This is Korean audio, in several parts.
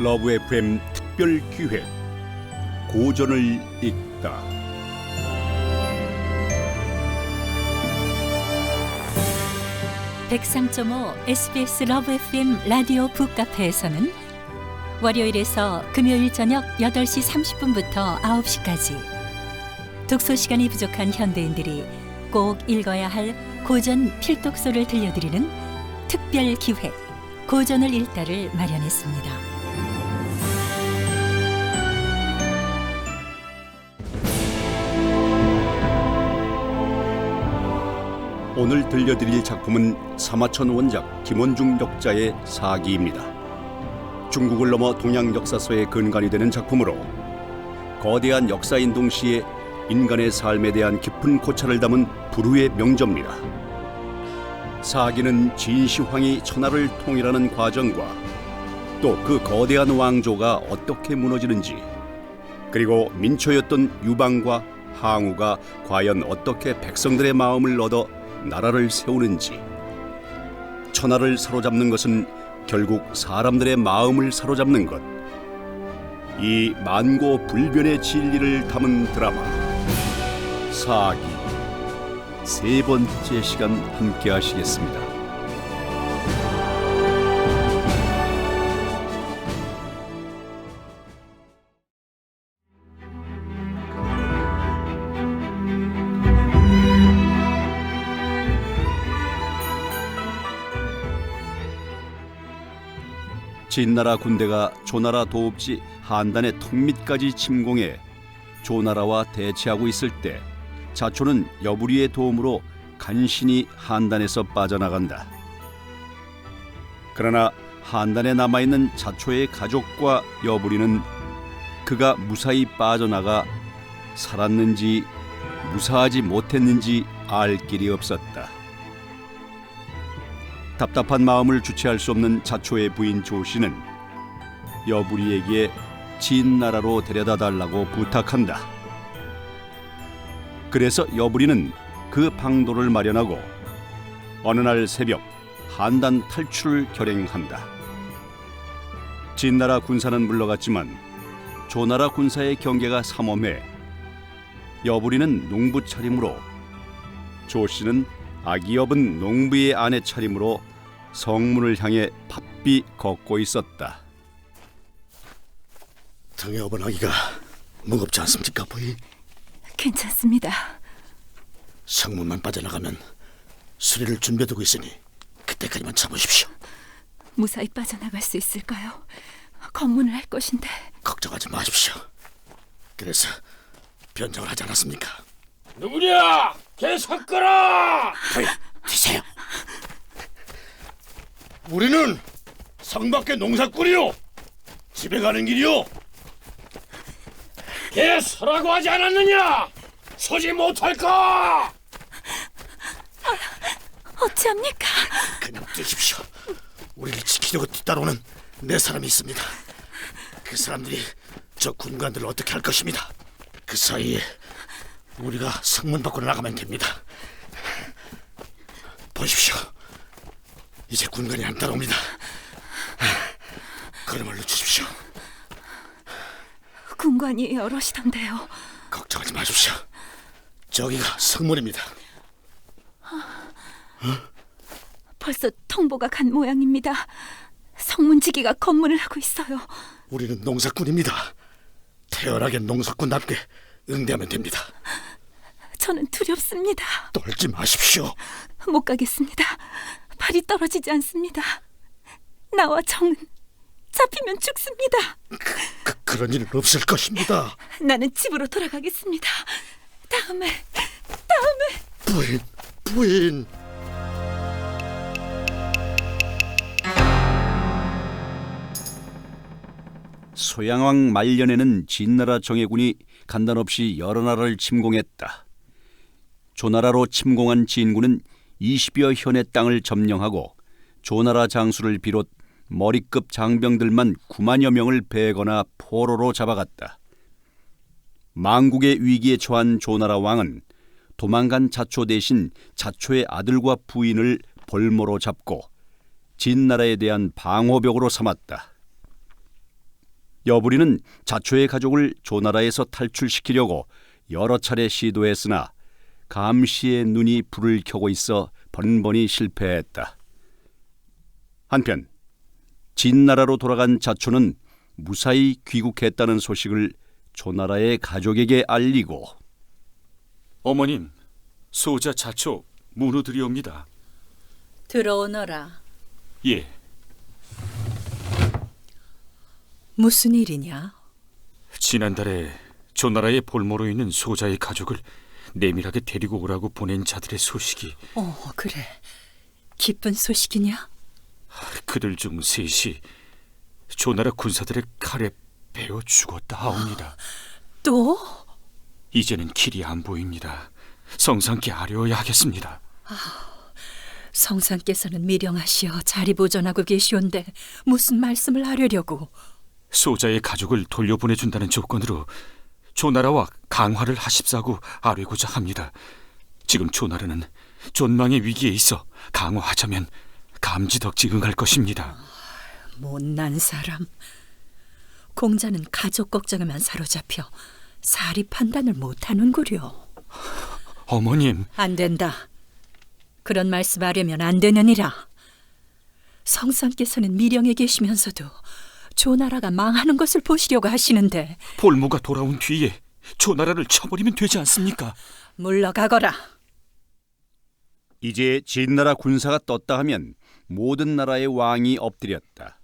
러브 FM 특별 기획 고전을 읽다. (103.5) SBS 러브 FM 라디오 북카페에서는 월요일에서 금요일 저녁 8시 30분부터 9시까지 독서 시간이 부족한 현대인들이 꼭 읽어야 할 고전 필독서를 들려드리는 특별 기획 고전을 읽다를 마련했습니다. 오늘 들려드릴 작품은 사마천 원작 김원중 역자의 사기입니다. 중국을 넘어 동양 역사서의 근간이 되는 작품으로 거대한 역사인 동시에 인간의 삶에 대한 깊은 고찰을 담은 불후의 명저입니다. 사기는 진시황이 천하를 통일하는 과정과 또 그 거대한 왕조가 어떻게 무너지는지, 그리고 민초였던 유방과 항우가 과연 어떻게 백성들의 마음을 얻어 나라를 세우는지, 천하를 사로잡는 것은 결국 사람들의 마음을 사로잡는 것, 이 만고 불변의 진리를 담은 드라마 사기, 세 번째 시간 함께 하시겠습니다. 진나라 군대가 조나라 도읍지 한단의 턱밑까지 침공해 조나라와 대치하고 있을 때 자초는 여부리의 도움으로 간신히 한단에서 빠져나간다. 그러나 한단에 남아있는 자초의 가족과 여부리는 그가 무사히 빠져나가 살았는지 무사하지 못했는지 알 길이 없었다. 답답한 마음을 주체할 수 없는 자초의 부인 조씨는 여부리에게 진나라로 데려다 달라고 부탁한다. 그래서 여부리는 그 방도를 마련하고 어느 날 새벽 한단 탈출을 결행한다. 진나라 군사는 물러갔지만 조나라 군사의 경계가 삼엄해 여부리는 농부 차림으로, 조씨는 아기 여분 농부의 아내 차림으로 성문을 향해 바삐 걷고 있었다. 등에 업은 아기가 무겁지 않습니까, 부인? 괜찮습니다. 성문만 빠져나가면 수리를 준비해두고 있으니 그때까지만 참으십시오. 무사히 빠져나갈 수 있을까요? 검문을 할 것인데. 걱정하지 마십시오. 그래서 변장을 하지 않았습니까? 누구냐? 개 섞어라! 부인, 드세요. 우리는 성밖에 농사꾼이요, 집에 가는 길이요. 개 서라고 하지 않았느냐? 서지 못할까? 어찌합니까? 그냥 뛰십시오. 우리를 지키려고 뒤따라오는 네 사람이 있습니다. 그 사람들이 저 군관들을 어떻게 할 것입니다. 그 사이에 우리가 성문 밖으로 나가면 됩니다. 보십시오. 이제 군관이 안 따라옵니다. 걸음을 늦추십시오. 군관이 여럿이던데요. 걱정하지 마십시오. 저기가 성문입니다. 벌써 통보가 간 모양입니다. 성문지기가 검문을 하고 있어요. 우리는 농사꾼입니다. 태연하게 농사꾼답게 응대하면 됩니다. 저는 두렵습니다. 떨지 마십시오. 못 가겠습니다. 발이 떨어지지 않습니다. 나와 정은 잡히면 죽습니다. 그런 일은 없을 것입니다. 나는 집으로 돌아가겠습니다. 다음에 부인. 소양왕 말년에는 진나라 정예군이 간단없이 여러 나라를 침공했다. 조나라로 침공한 진군은 20여 현의 땅을 점령하고 조나라 장수를 비롯 머리급 장병들만 9만여 명을 베거나 포로로 잡아갔다. 망국의 위기에 처한 조나라 왕은 도망간 자초 대신 자초의 아들과 부인을 볼모로 잡고 진나라에 대한 방호벽으로 삼았다. 여부리는 자초의 가족을 조나라에서 탈출시키려고 여러 차례 시도했으나 감시의 눈이 불을 켜고 있어 번번이 실패했다. 한편 진나라로 돌아간 자초는 무사히 귀국했다는 소식을 조나라의 가족에게 알리고 어머님, 소자 자초 문우드리옵니다. 들어오너라. 예, 무슨 일이냐? 지난달에 조나라의 볼모로 있는 소자의 가족을 내밀하게 데리고 오라고 보낸 자들의 소식이 그래. 기쁜 소식이냐? 그들 중 셋이 조나라 군사들의 칼에 베어 죽었다 하옵니다. 또? 이제는 길이 안 보입니다. 성상께 아뢰어야 하겠습니다. 성상께서는 미령하시어 자리 보존하고 계시온데 무슨 말씀을 하려고? 소자의 가족을 돌려보내준다는 조건으로 조나라와 강화를 하십사고 아뢰고자 합니다. 지금 조나라는 존망의 위기에 있어 강화하자면 감지덕지 응할 것입니다. 못난 사람. 공자는 가족 걱정에만 사로잡혀 사리 판단을 못하는구려. 어머님, 안 된다. 그런 말씀하려면 안 되느니라. 성상께서는 미령에 계시면서도 조나라가 망하는 것을 보시려고 하시는데 볼모가 돌아온 뒤에 조나라를 쳐버리면 되지 않습니까? 물러가거라. 이제 진나라 군사가 떴다 하면 모든 나라의 왕이 엎드렸다.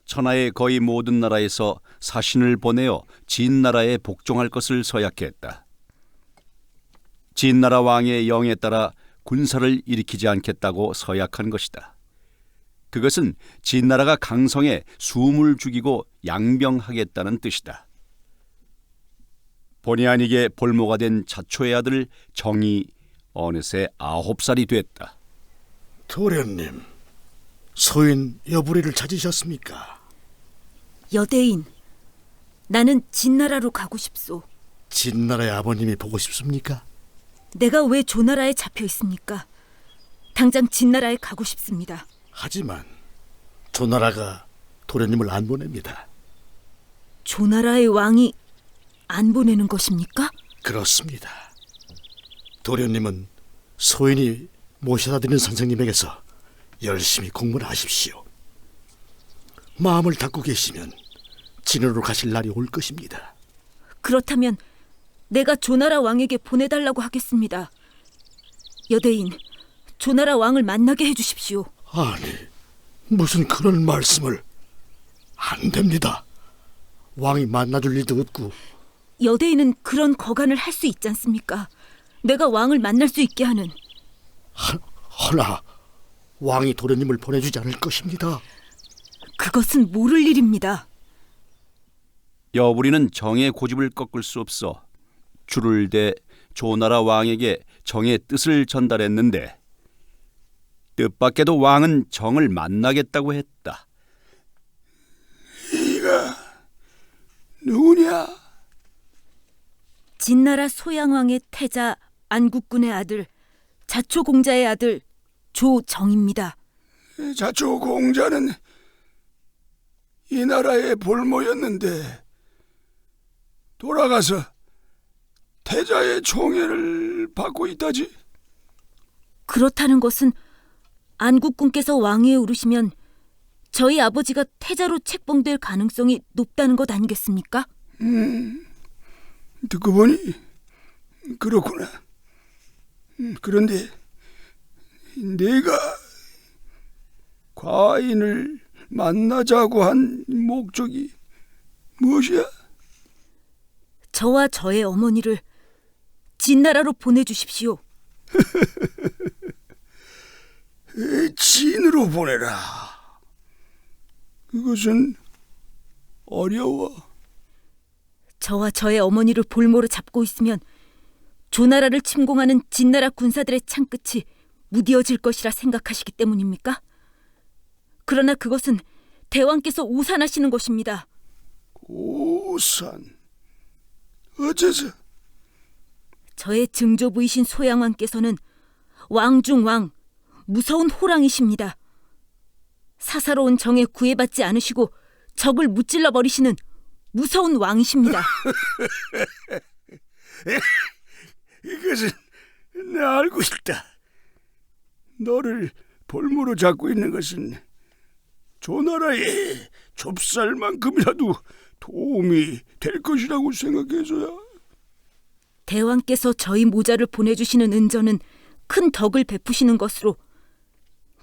천하의 거의 모든 나라에서 사신을 보내어 진나라에 복종할 것을 서약했다. 진나라 왕의 영에 따라 군사를 일으키지 않겠다고 서약한 것이다. 그것은 진나라가 강성에 숨을 죽이고 양병하겠다는 뜻이다. 본의 아니게 볼모가 된 자초의 아들 정이 어느새 9살이 됐다. 도련님, 소인 여부리를 찾으셨습니까? 여대인, 나는 진나라로 가고 싶소. 진나라의 아버님이 보고 싶습니까? 내가 왜 조나라에 잡혀 있습니까? 당장 진나라에 가고 싶습니다. 하지만 조나라가 도련님을 안 보냅니다. 조나라의 왕이 안 보내는 것입니까? 그렇습니다. 도련님은 소인이 모셔다 드린 선생님에게서 열심히 공부를 하십시오. 마음을 닫고 계시면 진으로 가실 날이 올 것입니다. 그렇다면 내가 조나라 왕에게 보내달라고 하겠습니다. 여대인, 조나라 왕을 만나게 해주십시오. 아니, 무슨 그런 말씀을. 안 됩니다. 왕이 만나줄 일도 없고. 여대인은 그런 거간을 할 수 있지 않습니까? 내가 왕을 만날 수 있게 하는. 허나 왕이 도련님을 보내주지 않을 것입니다. 그것은 모를 일입니다. 여부리는 정의 고집을 꺾을 수 없어 줄을 대 조나라 왕에게 정의 뜻을 전달했는데 뜻밖에도 왕은 정을 만나겠다고 했다. 네가 누구냐? 진나라 소양왕의 태자 안국군의 아들, 자초공자의 아들 조정입니다. 자초 공자는 이 나라의 볼모였는데 돌아가서 태자의 총애를 받고 있다지. 그렇다는 것은 안국군께서 왕위에 오르시면 저희 아버지가 태자로 책봉될 가능성이 높다는 것 아니겠습니까? 듣고 보니 그렇구나. 그런데 내가 과인을 만나자고 한 목적이 무엇이야? 저와 저의 어머니를 진나라로 보내주십시오. 진으로 보내라. 그것은 어려워. 저와 저의 어머니를 볼모로 잡고 있으면 조나라를 침공하는 진나라 군사들의 창끝이 무디어질 것이라 생각하시기 때문입니까? 그러나 그것은 대왕께서 오산하시는 것입니다. 오산? 어째서? 저의 증조부이신 소양왕께서는 왕 중 왕, 무서운 호랑이십니다. 사사로운 정에 구애받지 않으시고 적을 무찔러 버리시는 무서운 왕이십니다. 이것은 나 알고 있다. 너를 볼모로 잡고 있는 것은 조나라의 좁쌀만큼이라도 도움이 될 것이라고 생각해서야. 대왕께서 저희 모자를 보내주시는 은전은 큰 덕을 베푸시는 것으로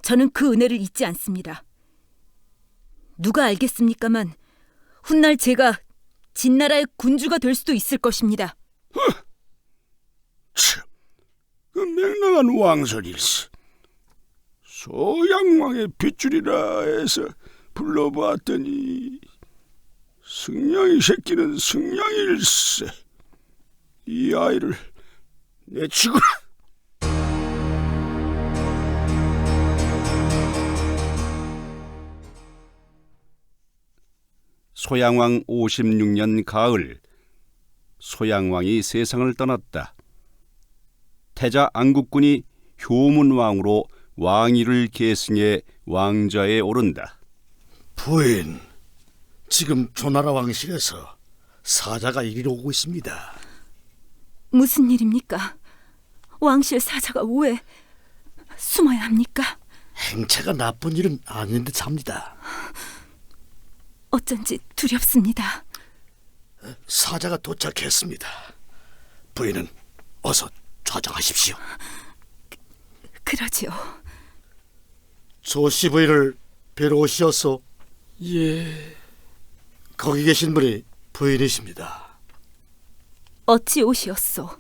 저는 그 은혜를 잊지 않습니다. 누가 알겠습니까만 훗날 제가 진나라의 군주가 될 수도 있을 것입니다. 참, 그 맹랑한 왕설일세. 소양왕의 빗줄이라 해서 불러봤더니 승냥이 새끼는 승냥일세. 이 아이를 내치거라. 소양왕 56년 가을, 소양왕이 세상을 떠났다. 태자 안국군이 효문왕으로 왕위를 계승해 왕좌에 오른다. 부인, 지금 조나라 왕실에서 사자가 이리로 오고 있습니다. 무슨 일입니까? 왕실 사자가 왜 숨어야 합니까? 행차가 나쁜 일은 아닌 듯합니다. 어쩐지 두렵습니다. 사자가 도착했습니다. 부인은 어서 좌정하십시오. 그러지요. 조씨 부인을 뵈러 오시었소? 예, 거기 계신 분이 부인이십니다. 어찌 오시었소?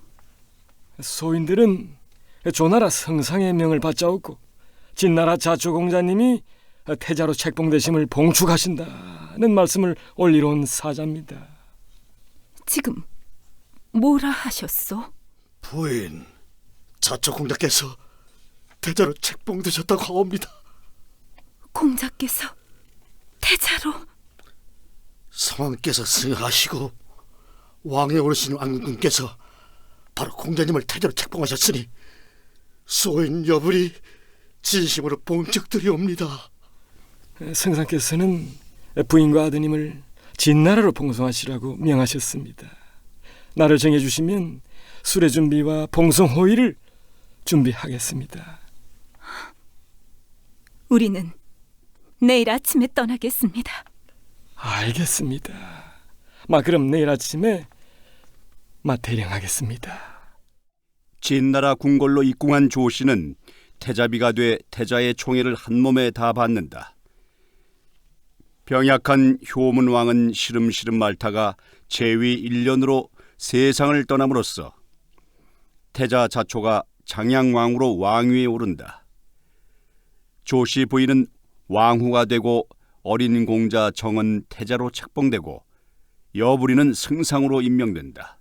소인들은 조나라 성상의 명을 받자옵고 진나라 자초공자님이 태자로 책봉되심을 봉축하신다는 말씀을 올리러 온 사자입니다. 지금 뭐라 하셨소? 부인, 자초공자께서 태자로 책봉되셨다고 하옵니다. 공자께서 태자로? 성왕께서 승하시고 왕에 오르신 왕군께서 바로 공자님을 태자로 책봉하셨으니 소인 여불이 진심으로 봉축드리옵니다. 성상께서는 부인과 아드님을 진나라로 봉송하시라고 명하셨습니다. 날을 정해주시면 수레 준비와 봉송 호의를 준비하겠습니다. 우리는 내일 아침에 떠나겠습니다. 알겠습니다. 그럼 내일 아침에 대령하겠습니다. 진나라 궁궐로 입궁한 조씨는 태자비가 돼 태자의 총애를 한 몸에 다 받는다. 병약한 효문왕은 시름시름 앓다가 재위 1년으로 세상을 떠남으로써 태자 자초가 장양왕으로 왕위에 오른다. 조씨 부인은 왕후가 되고 어린 공자 정은 태자로 책봉되고 여부리는 승상으로 임명된다.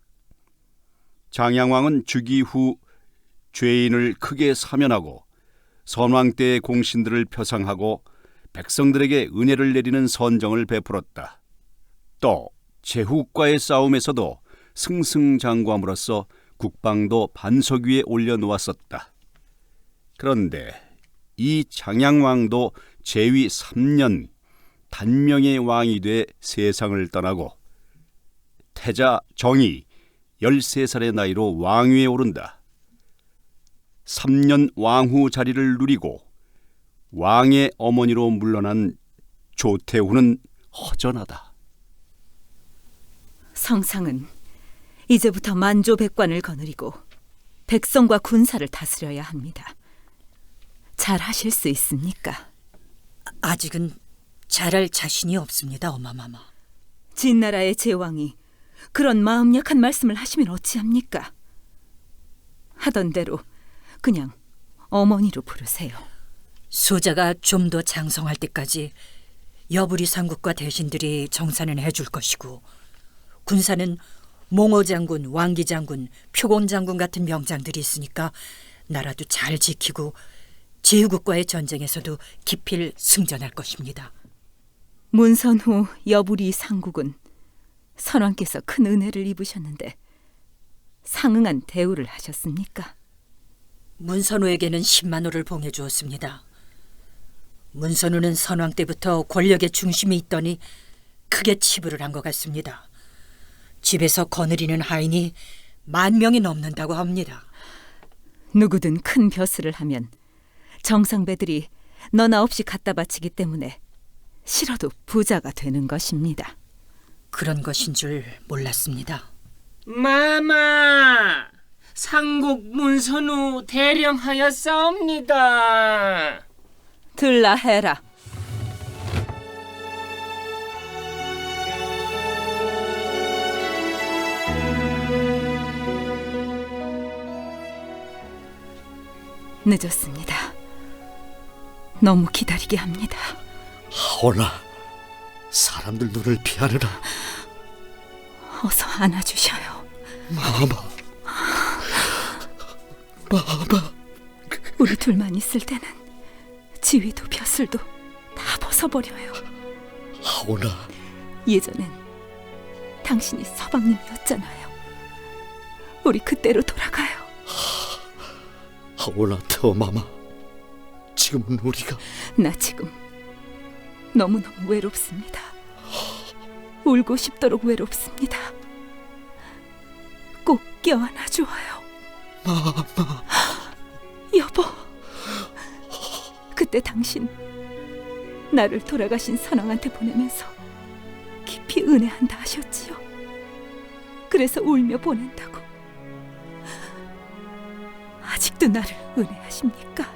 장양왕은 즉위 후 죄인을 크게 사면하고 선왕 때의 공신들을 표상하고 백성들에게 은혜를 내리는 선정을 베풀었다. 또 제후과의 싸움에서도 승승장구함으로써 국방도 반석 위에 올려놓았었다. 그런데 이 장양왕도 재위 3년 단명의 왕이 돼 세상을 떠나고 태자 정이 13살의 나이로 왕위에 오른다. 3년 왕후 자리를 누리고 왕의 어머니로 물러난 조태후는 허전하다. 성상은 이제부터 만조백관을 거느리고 백성과 군사를 다스려야 합니다. 잘 하실 수 있습니까? 아직은 잘할 자신이 없습니다, 어마마마. 진나라의 제왕이 그런 마음 약한 말씀을 하시면 어찌합니까? 하던 대로 그냥 어머니로 부르세요. 소자가 좀 더 장성할 때까지 여부리 상국과 대신들이 정사는 해줄 것이고 군사는 몽호 장군, 왕기 장군, 표곤 장군 같은 명장들이 있으니까 나라도 잘 지키고 제후국과의 전쟁에서도 기필 승전할 것입니다. 문선후 여부리 상국은 선왕께서 큰 은혜를 입으셨는데 상응한 대우를 하셨습니까? 문선우에게는 10만 호를 봉해주었습니다. 문선우는 선왕 때부터 권력의 중심에 있더니 크게 치부를 한 것 같습니다. 집에서 거느리는 하인이 10,000명이 넘는다고 합니다. 누구든 큰 벼슬을 하면 정상배들이 너나 없이 갖다 바치기 때문에 싫어도 부자가 되는 것입니다. 그런 것인 줄 몰랐습니다. 마마, 상국 문선우 대령하였사옵니다. 들라 해라. 늦었습니다. 너무 기다리게 합니다. 하오나, 사람들 눈을 피하느라. 어서 안아주셔요. 마마. 우리 둘만 있을 때는 지위도 벼슬도 다 벗어버려요. 하오나. 예전엔 당신이 서방님이었잖아요. 우리 그때로 돌아가요. 하오나 태어마마, 지금은 우리가 나 지금 너무너무 외롭습니다. 울고 싶도록 외롭습니다. 꼭 껴안아 주어요. 마마. 여보, 그때 당신 나를 돌아가신 선왕한테 보내면서 깊이 은혜한다 하셨지요. 그래서 울며 보낸다고. 아직도 나를 은혜하십니까?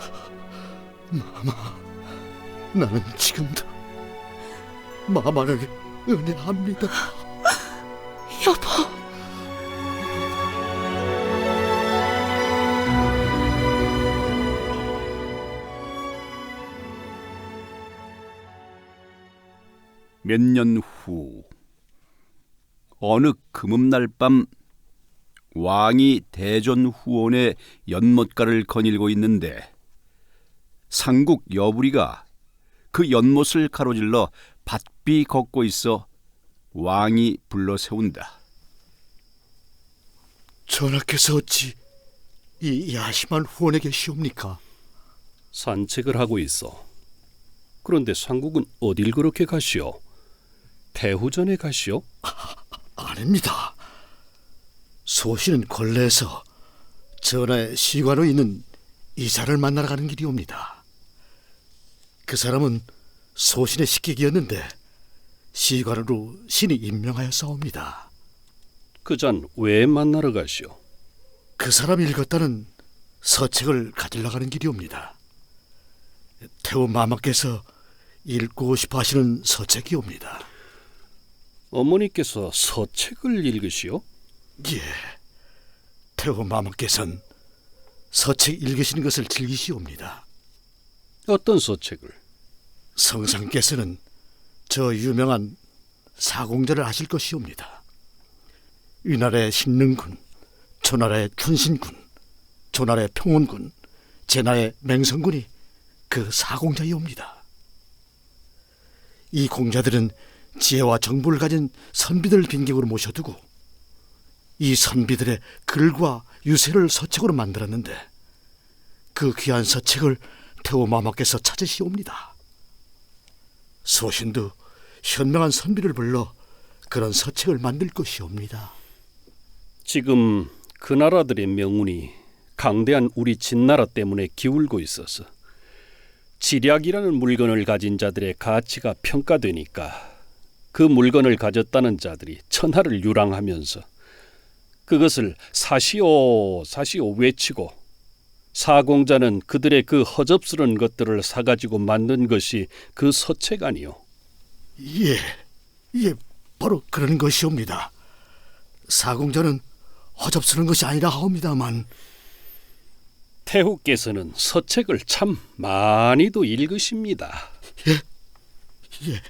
마마, 나는 지금도 마마를 은혜합니다. 여보. 몇 년 후 어느 금음날 밤 왕이 대전 후원의 연못가를 거닐고 있는데 상국 여부리가 그 연못을 가로질러 밭비 걷고 있어 왕이 불러 세운다. 전하께서 어찌 이 야심한 후원에 계시옵니까? 산책을 하고 있어. 그런데 상국은 어딜 그렇게 가시오? 태후전에 가시오? 아닙니다. 소신은 권례에서 전하의 시관으로 있는 이사를 만나러 가는 길이옵니다. 그 사람은 소신의 식객이었는데 시관으로 신이 임명하였사옵니다. 그잔 왜 만나러 가시오? 그 사람이 읽었다는 서책을 가지러 가는 길이옵니다. 태우 마마께서 읽고 싶어 하시는 서책이옵니다. 어머니께서 서책을 읽으시오? 예, 태우 마마께서는 서책 읽으시는 것을 즐기시옵니다. 어떤 서책을? 성상께서는 저 유명한 사공자를 하실 것이옵니다. 위나라의 신릉군, 조나라의 춘신군, 조나라의 평원군, 제나라의 맹성군이 그 사공자이옵니다. 이 공자들은 지혜와 정보를 가진 선비들을 빈객으로 모셔두고 이 선비들의 글과 유세를 서책으로 만들었는데 그 귀한 서책을 태호마마께서 찾으시옵니다. 소신도 현명한 선비를 불러 그런 서책을 만들 것이옵니다. 지금 그 나라들의 명운이 강대한 우리 진나라 때문에 기울고 있어서 지략이라는 물건을 가진 자들의 가치가 평가되니까 그 물건을 가졌다는 자들이 천하를 유랑하면서 그것을 사시오 사시오 외치고 사공자는 그들의 그 허접스러운 것들을 사가지고 만든 것이 그 서책 아니요. 예, 바로 그런 것이옵니다. 사공자는 허접스러운 것이 아니라 하옵니다만 태후께서는 서책을 참 많이도 읽으십니다. 예.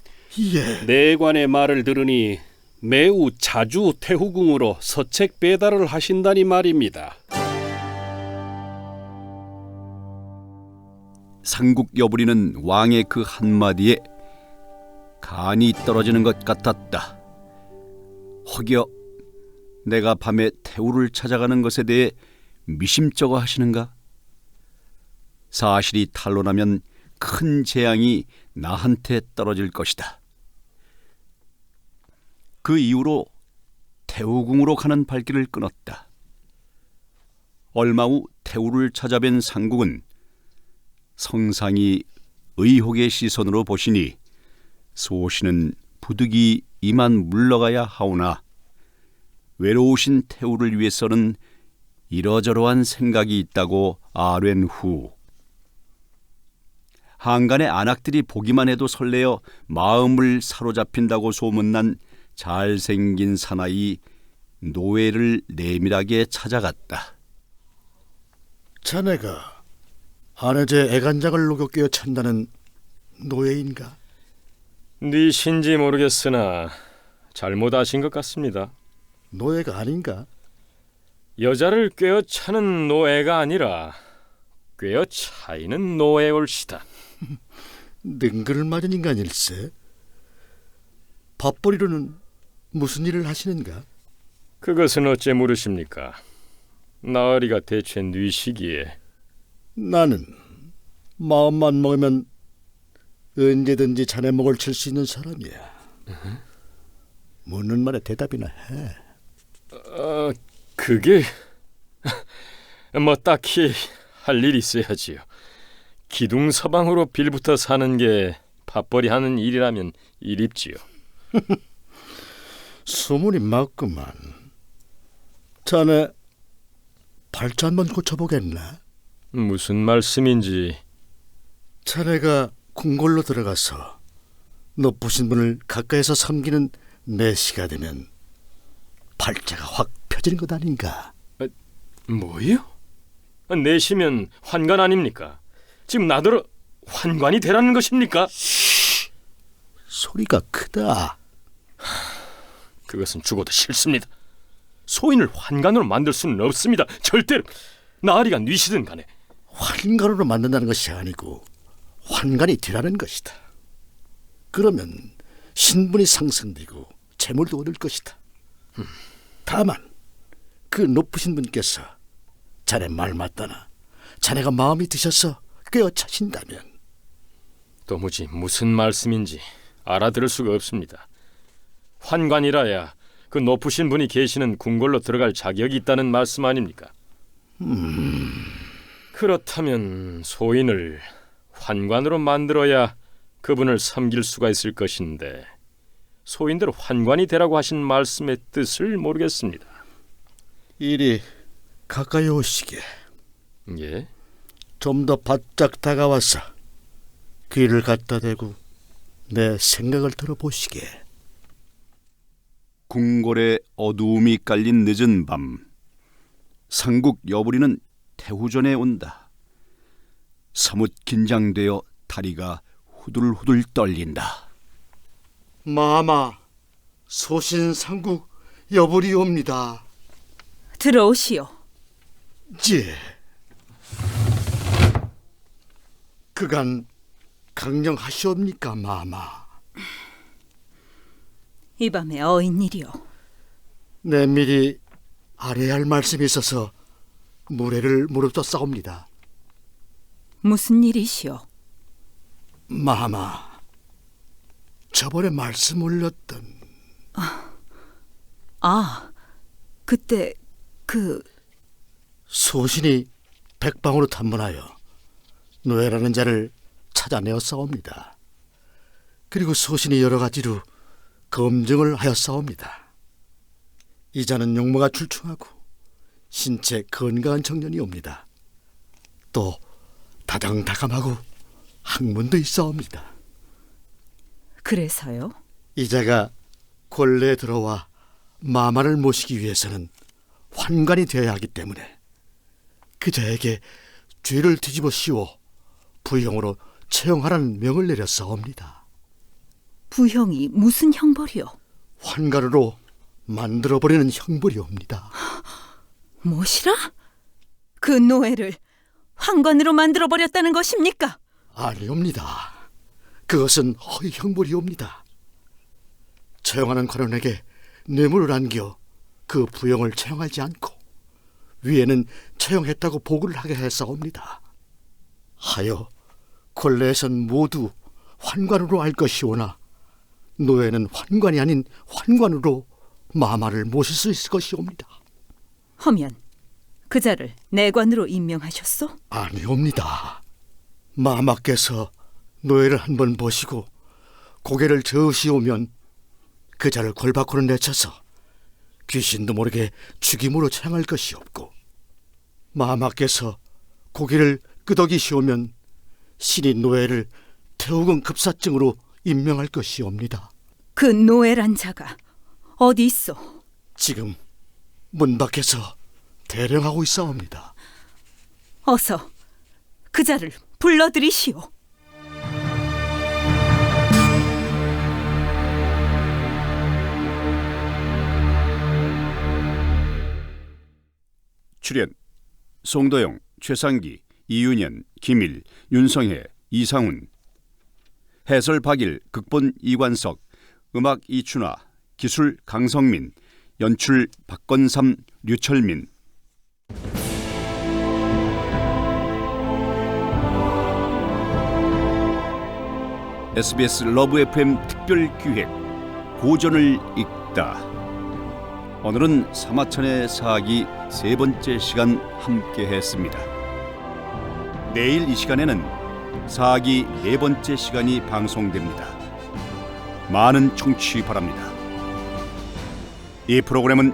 내관의 말을 들으니 매우 자주 태후궁으로 서책 배달을 하신다니 말입니다. 상국 여부리는 왕의 그 한마디에 간이 떨어지는 것 같았다. 혹여 내가 밤에 태후를 찾아가는 것에 대해 미심쩍어 하시는가? 사실이 탄로나면 큰 재앙이 나한테 떨어질 것이다. 그 이후로 태우궁으로 가는 발길을 끊었다. 얼마 후 태우를 찾아뵌 상국은 성상이 의혹의 시선으로 보시니 소신은 부득이 이만 물러가야 하오나 외로우신 태우를 위해서는 이러저러한 생각이 있다고 아뢰는 후 한간의 안악들이 보기만 해도 설레어 마음을 사로잡힌다고 소문난 잘생긴 사나이 노예를 내밀하게 찾아갔다. 자네가 아내제 애간장을 녹여 꿰어 찬다는 노예인가? 네 신지 모르겠으나 잘못 아신 것 같습니다. 노예가 아닌가? 여자를 꿰어 차는 노예가 아니라 꿰어 차이는 노예올시다. 능글을 맞은 인간일세. 밥벌이로는 무슨 일을 하시는가? 그것은 어째 물으십니까? 나으리가 대체 뉘시기에. 나는 마음만 먹으면 언제든지 자네 목을 칠 수 있는 사람이야. 묻는 말에 대답이나 해. 그게 뭐 딱히 할 일이 있어야지요. 기둥서방으로 빌부터 사는 게 밥벌이 하는 일이라면 일입지요. 소문이 맞구만. 자네 발자 한번 고쳐보겠나? 무슨 말씀인지. 자네가 궁궐로 들어가서 높으신 분을 가까이서 섬기는 내 시가 되면 발자가 확 펴지는 것 아닌가? 뭐요? 내시면 환관 아닙니까? 지금 나더러 환관이 되라는 것입니까? 소리가 크다. 그것은 죽어도 싫습니다. 소인을 환관으로 만들 수는 없습니다. 절대로. 나으리가 뉘시든 간에. 환관으로 만든다는 것이 아니고 환관이 되라는 것이다. 그러면 신분이 상승되고 재물도 얻을 것이다. 다만 그 높으신 분께서 자네 말 맞다나 자네가 마음이 드셔서 꿰어차신다면 도무지 무슨 말씀인지 알아들을 수가 없습니다. 환관이라야 그 높으신 분이 계시는 궁궐로 들어갈 자격이 있다는 말씀 아닙니까? 그렇다면 소인을 환관으로 만들어야 그분을 섬길 수가 있을 것인데 소인들 환관이 되라고 하신 말씀의 뜻을 모르겠습니다. 이리 가까이 오시게. 예? 좀 더 바짝 다가와서 귀를 갖다 대고 내 생각을 들어보시게. 궁궐에 어두움이 깔린 늦은 밤, 상국 여부리는 태후전에 온다. 사뭇 긴장되어 다리가 후들후들 떨린다. 마마, 소신상국 여부리옵니다. 들어오시오. 예. 그간 강령하시옵니까, 마마? 이 밤에 어인일이오. 내밀히 아뢰야 할 말씀이 있어서 무례를 무릅쓰사옵니다. 무슨 일이시오? 마마, 저번에 말씀 올렸던 그때 소신이 백방으로 탐문하여 노예라는 자를 찾아내었사옵니다. 그리고 소신이 여러 가지로 검증을 하였사옵니다. 이 자는 용모가 출중하고 신체 건강한 청년이옵니다. 또 다정다감하고 학문도 있사옵니다. 그래서요? 이 자가 궐내에 들어와 마마를 모시기 위해서는 환관이 되어야 하기 때문에 그 자에게 죄를 뒤집어 씌워 부형으로 채용하라는 명을 내렸사옵니다. 부형이 무슨 형벌이요? 환관으로 만들어버리는 형벌이옵니다. 무엇이라? 그 노예를 환관으로 만들어버렸다는 것입니까? 아니옵니다. 그것은 허위 형벌이옵니다. 채용하는 관원에게 뇌물을 안겨 그 부형을 채용하지 않고 위에는 채용했다고 보고를 하게 했사옵니다. 하여 궐내에선 모두 환관으로 알 것이오나 노예는 환관이 아닌 환관으로 마마를 모실 수 있을 것이옵니다. 허면 그 자를 내관으로 임명하셨소? 아니옵니다. 마마께서 노예를 한번 보시고 고개를 저으시오면 그 자를 골 밖으로 내쳐서 귀신도 모르게 죽임으로 처형할 것이옵고, 마마께서 고개를 끄덕이시오면 신이 노예를 태우건 급사증으로 임명할 것이옵니다. 그 노예란 자가 어디 있어? 지금 문 밖에서 대령하고 있사옵니다. 어서 그 자를 불러들이시오. 출연 송도영, 최상기, 이윤현, 김일, 윤성혜, 이상훈. 해설 박일, 극본 이관석, 음악 이춘화, 기술 강성민, 연출 박건삼, 류철민. SBS 러브 FM 특별 기획 고전을 읽다. 오늘은 사마천의 사기 세 번째 시간 함께 했습니다. 내일 이 시간에는 사기 네 번째 시간이 방송됩니다. 많은 청취 바랍니다. 이 프로그램은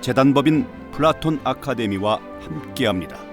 재단법인 플라톤 아카데미와 함께합니다.